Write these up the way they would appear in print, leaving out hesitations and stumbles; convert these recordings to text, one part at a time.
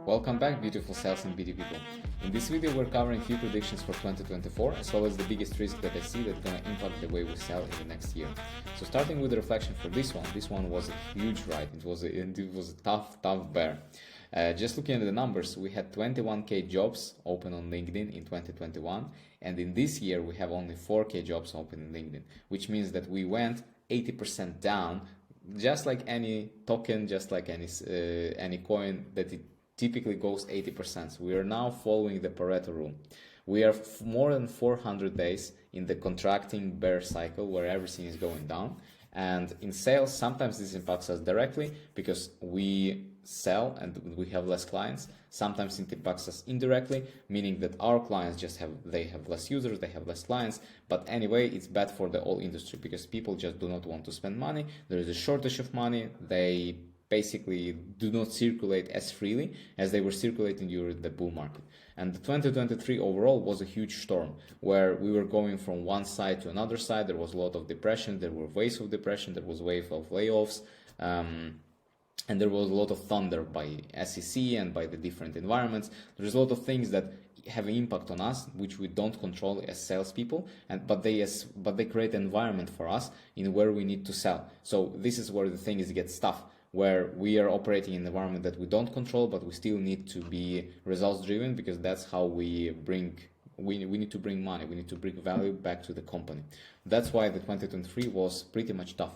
Welcome back, beautiful sales and BD people. In this video we're covering a few predictions for 2024 as well as the biggest risk that I see that's going to impact the way we sell in the next year. So starting with the reflection for this one was a huge ride. It was a tough bear. Just looking at the numbers, we had 21k jobs open on LinkedIn in 2021, and in this year we have only 4k jobs open in LinkedIn, which means that we went 80% down, just like any token, just like any coin, that it typically goes 80%. So we are now following the Pareto rule. We are more than 400 days in the contracting bear cycle where everything is going down. And in sales, sometimes this impacts us directly because we sell and we have less clients. Sometimes it impacts us indirectly, meaning that our clients have less users, they have less clients. But anyway, it's bad for the whole industry because people just do not want to spend money. There is a shortage of money. They basically do not circulate as freely as they were circulating during the bull market. And the 2023 overall was a huge storm where we were going from one side to another side. There was a lot of depression, there were waves of depression, there was a wave of layoffs, and there was a lot of thunder by SEC and by the different environments. There's a lot of things that have an impact on us, which we don't control as salespeople, but they create an environment for us in where we need to sell. So this is where the thing gets tough, where we are operating in an environment that we don't control, but we still need to be results driven because that's how we need to bring money, we need to bring value back to the company. That's why the 2023 was pretty much tough.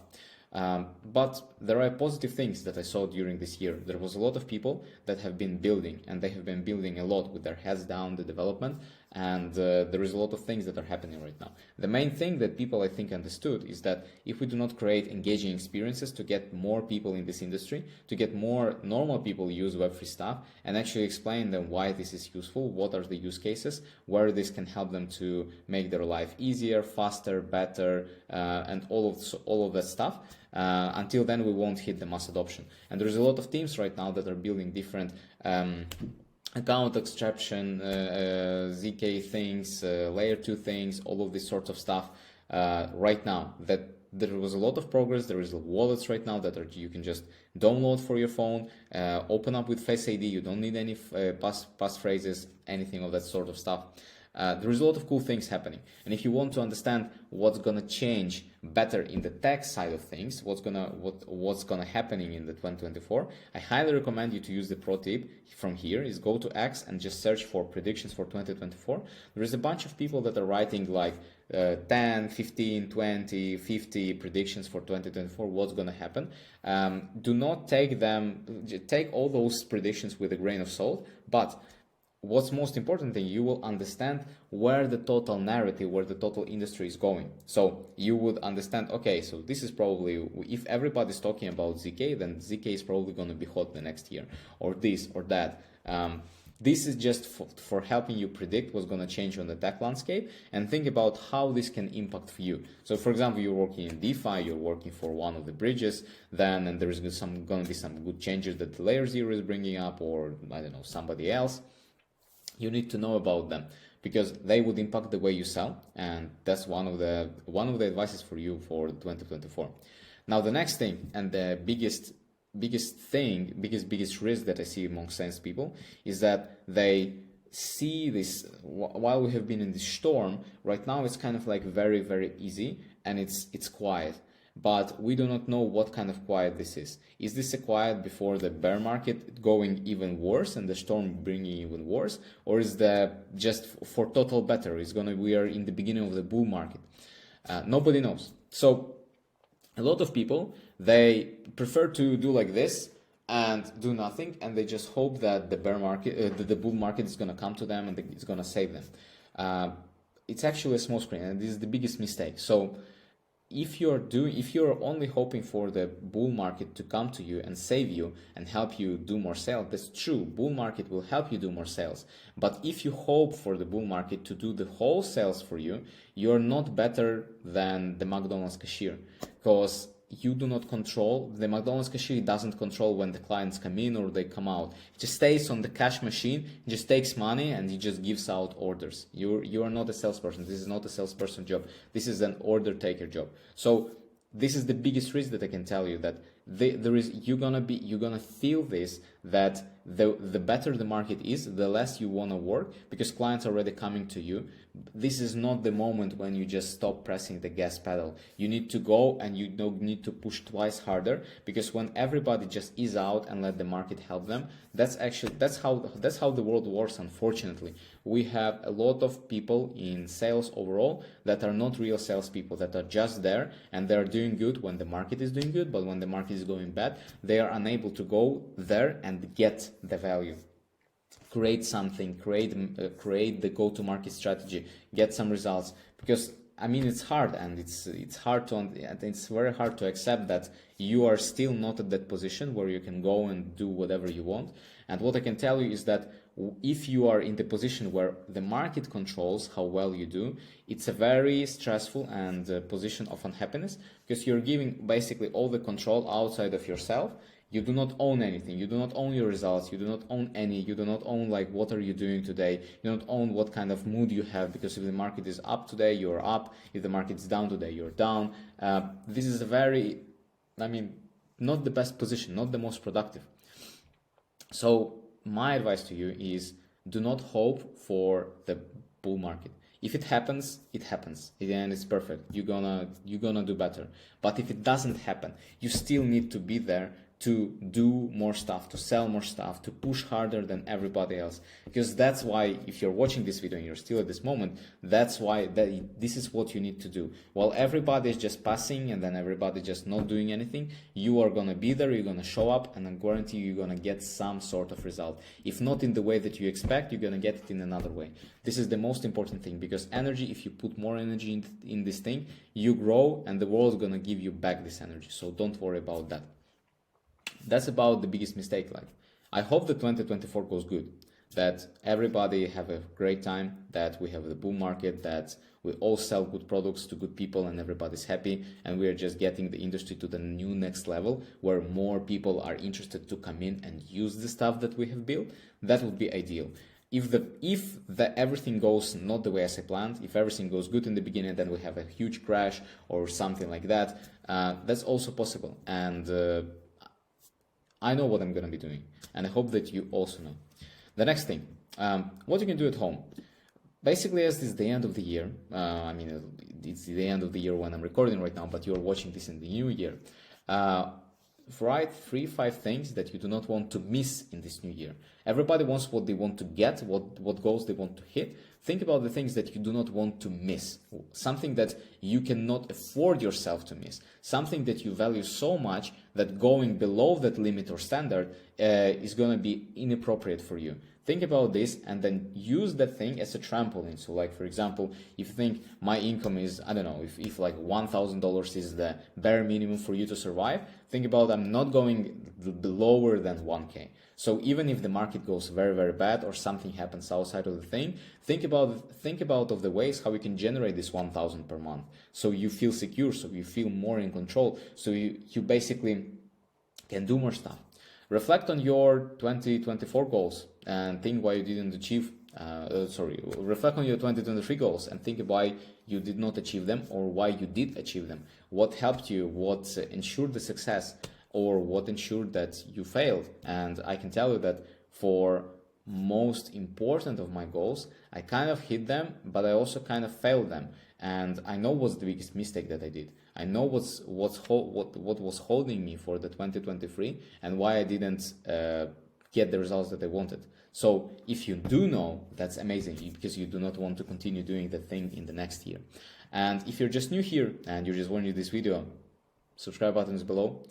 But there are positive things that I saw during this year. There was a lot of people that have been building, and they have been building a lot with their heads down the development, and there is a lot of things that are happening right now. The main thing that people, I think, understood is that if we do not create engaging experiences to get more people in this industry, to get more normal people use Web3 stuff and actually explain them why this is useful, what are the use cases, where this can help them to make their life easier, faster, better, and all of that stuff, until then we won't hit the mass adoption. And there's a lot of teams right now that are building different account extraction, ZK things, layer 2 things, all of this sort of stuff right now. That there was a lot of progress. There is wallets right now that you can just download for your phone, open up with Face ID. You don't need any passphrases, anything of that sort of stuff. There is a lot of cool things happening, and if you want to understand what's gonna change better in the tech side of things, what's gonna happening in the 2024, I highly recommend you to use the pro tip from here. Is go to X and just search for predictions for 2024. There is a bunch of people that are writing like 10, 15, 20, 50 predictions for 2024, what's gonna happen. Do not take all those predictions with a grain of salt, but what's most important thing, you will understand where the total narrative, where the total industry is going. So you would understand, okay, so this is probably, if everybody's talking about ZK, then ZK is probably going to be hot the next year, or this or that. This is just for helping you predict what's going to change on the tech landscape and think about how this can impact for you. So for example, you're working in DeFi, you're working for one of the bridges, and there is going to be some good changes that Layer 0 is bringing up, or I don't know, somebody else. You need to know about them because they would impact the way you sell, and that's one of the advices for you for 2024. Now the next thing, and the biggest risk that I see among sales people is that they see this while we have been in this storm. Right now it's kind of like very, very easy and it's quiet. But we do not know what kind of quiet this is. Is this a quiet before the bear market going even worse and the storm bringing even worse? Or is that just for total better? We are in the beginning of the bull market. Nobody knows. So a lot of people, they prefer to do like this and do nothing, and they just hope that the bear market, the bull market is going to come to them and it's going to save them. It's actually a small screen, and this is the biggest mistake. So if you're only hoping for the bull market to come to you and save you and help you do more sales, that's true. Bull market will help you do more sales. But if you hope for the bull market to do the whole sales for you, you're not better than the McDonald's cashier, because you do not control. The McDonald's cashier doesn't control when the clients come in or they come out. It just stays on the cash machine, just takes money, and he just gives out orders. You are not a salesperson. This is not a salesperson job. This is an order taker job. So this is the biggest risk that I can tell you, that you're gonna feel this, that the better the market is, the less you want to work, because clients are already coming to you. This is not the moment when you just stop pressing the gas pedal. You need to go, and you don't need to push twice harder, because when everybody just ease out and let the market help them, that's how the world works. Unfortunately, we have a lot of people in sales overall that are not real salespeople, that are just there and they're doing good when the market is doing good, but when the market is going bad, they are unable to go there and get the value. Create something, create the go-to-market strategy, get some results, because I mean, it's hard, and it's very hard to accept that you are still not at that position where you can go and do whatever you want. And what I can tell you is that if you are in the position where the market controls how well you do, it's a very stressful and position of unhappiness, because you're giving basically all the control outside of yourself. You do not own anything. You do not own your results. You do not own you do not own like what are you doing today. You don't own what kind of mood you have, because if the market is up today, you're up. If the market is down today, you're down. This is a very, not the best position, not the most productive. So my advice to you is, do not hope for the bull market. If it happens, it happens. And it's perfect. You're gonna do better. But if it doesn't happen, you still need to be there to do more stuff, to sell more stuff, to push harder than everybody else. Because that's why, if you're watching this video and you're still at this moment, that's why this is what you need to do. While everybody is just passing and then everybody just not doing anything, you are going to be there, you're going to show up, and I guarantee you're going to get some sort of result. If not in the way that you expect, you're going to get it in another way. This is the most important thing, because energy, if you put more energy in this thing, you grow, and the world is going to give you back this energy. So don't worry about that. That's about the biggest mistake. Like, I hope that 2024 goes good, that everybody have a great time, that we have the boom market, that we all sell good products to good people and everybody's happy, and we are just getting the industry to the new next level where more people are interested to come in and use the stuff that we have built. That would be ideal. If everything goes not the way as I planned, if everything goes good in the beginning, then we have a huge crash or something like that, that's also possible. And I know what I'm going to be doing, and I hope that you also know. The next thing, what you can do at home. Basically, as it's the end of the year, it's the end of the year when I'm recording right now, but you're watching this in the new year. Write 3-5 things that you do not want to miss in this new year. Everybody wants what they want to get, what goals they want to hit. Think about the things that you do not want to miss. Something that you cannot afford yourself to miss. Something that you value so much that going below that limit or standard is going to be inappropriate for you. Think about this and then use that thing as a trampoline. So like, for example, if you think my income is, I don't know, if like $1,000 is the bare minimum for you to survive, think about I'm not going lower than 1K. So even if the market goes very, very bad or something happens outside of the thing, think about of the ways how you can generate this 1,000 per month. So you feel secure, so you feel more in control, so you basically can do more stuff. Reflect on your 2024 goals and think why you didn't achieve, reflect on your 2023 goals and think why you did not achieve them or why you did achieve them. What helped you, what ensured the success, or what ensured that you failed. And I can tell you that for most important of my goals, I kind of hit them, but I also kind of failed them. And I know what's the biggest mistake that I did. I know what was holding me for the 2023 and why I didn't get the results that I wanted. So if you do know, that's amazing, because you do not want to continue doing the thing in the next year. And if you're just new here and you're just watching this video, subscribe button is below.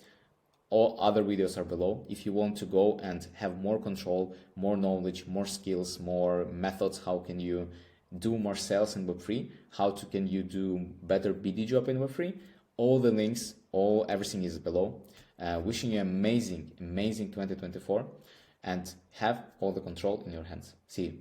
All other videos are below. If you want to go and have more control, more knowledge, more skills, more methods, how can you do more sales in Web3, can you do better BD job in Web3, all the links, everything is below. Wishing you amazing 2024 and have all the control in your hands. See you.